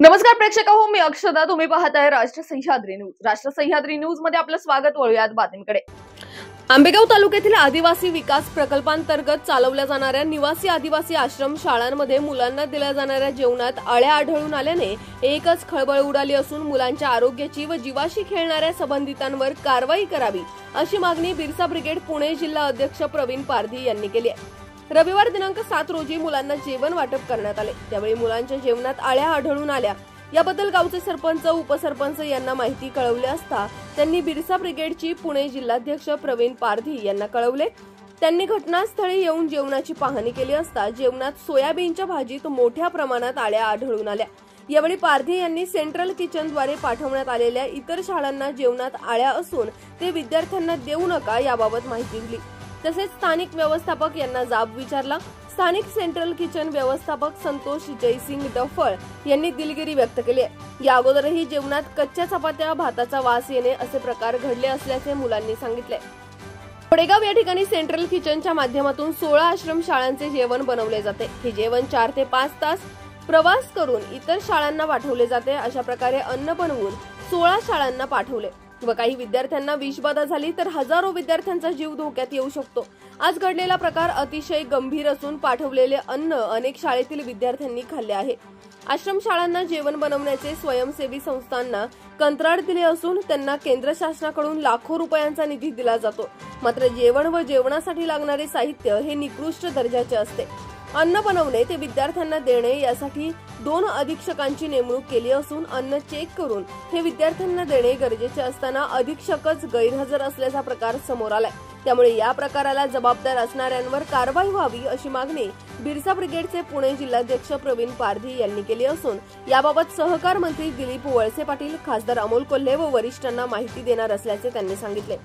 नमस्कार प्रेक्षक हो, मी अक्षदा. तुम्ही पाहताय राष्ट्र सह्याद्री न्यूज. राष्ट्र सह्याद्री न्यूज मध्ये आपलं स्वागत. वळूयात बातमीकडे. आंबेगाव तालुक्यातील आदिवासी विकास प्रकल्पांतर्गत चालवल्या जाणाऱ्या निवासी आदिवासी आश्रम शाळांमध्ये मुलांना दिल्या जाणाऱ्या जेवणात अळ्या आढळून आल्याने एकच खळबळ उडाली असून मुलांच्या आरोग्याची व जीवाशी खेळणाऱ्या संबंधितांवर कारवाई करावी अशी मागणी बिरसा ब्रिगेड पुणे जिल्हा अध्यक्ष प्रवीण पारधी यांनी केली आहे. रविवार दिनांक 7 रोजी मुलांना जेवण वाटप करण्यात आले. त्यावेळी मुलांच्या जेवणात अळ्या आढळून आल्या. याबद्दल गावचे सरपंच उपसरपंच यांना माहिती कळवली असता त्यांनी बिरसा ब्रिगेडची पुणे जिल्हाध्यक्ष प्रवीण पारधी यांना कळवले. त्यांनी घटनास्थळी येऊन जेवणाची पाहणी केली असता जेवणात सोयाबीनच्या भाजीत मोठ्या प्रमाणात अळ्या आढळून आल्या. यावेळी पारधी यांनी सेंट्रल किचनद्वारे पाठवण्यात आलेल्या इतर शाळांना जेवणात अळ्या असून ते विद्यार्थ्यांना देऊ नका याबाबत माहिती दिली. तसेच स्थानिक व्यवस्थापक यांना जाब विचारला. स्थानिक सेंट्रल किचन व्यवस्थापक संतोष जयसिंग डफळ यांनी दिलगिरी व्यक्त केली आहे. या अगोदरही जेवणात कच्च्या चपात्या भाताचा वास येणे असे प्रकार घडले असल्याचे मुलांनी सांगितले. कोडेगाव या ठिकाणी सेंट्रल किचनच्या माध्यमातून 16 आश्रम शाळांचे जेवण बनवले जाते. हे जेवण 4 ते 5 तास प्रवास करून इतर शाळांना पाठवले जाते. अशा प्रकारे अन्न बनवून 16 शाळांना पाठवले व काही विद्यार्थ्यांना विषबाधा झाली तर हजारो विद्यार्थ्यांचा जीव धोक्यात येऊ शकतो. आज घडलेला प्रकार अतिशय गंभीर असून पाठवलेले अन्न अनेक शाळेतील विद्यार्थ्यांनी खाल्ले आहे. आश्रम शाळांना जेवण बनवण्याचे स्वयंसेवी संस्थांना कंत्राट दिले असून त्यांना केंद्र शासनाकडून लाखो रुपयांचा निधी दिला जातो. मात्र जेवण व जेवणासाठी लागणारे साहित्य हे निकृष्ट दर्जाचे असते. अन्न बनवणे ते विद्यार्थ्यांना देणे यासाठी 2 अधीक्षकांची नेमणूक केली असून अन्न चेक करून हे विद्यार्थ्यांना देणे गरजेचे असताना अधीक्षकच गैरहजर असल्याचा प्रकार समोर आलाय. त्यामुळे या प्रकाराला जबाबदार असणाऱ्यांवर कारवाई व्हावी अशी मागणी बिरसा ब्रिगेडचे पुणे जिल्हाध्यक्ष प्रवीण पारधी यांनी केली असून याबाबत सहकार मंत्री दिलीप वळसे पाटील, खासदार अमोल कोल्हे व वरिष्ठांना माहिती देणार असल्याचे त्यांनी सांगितले.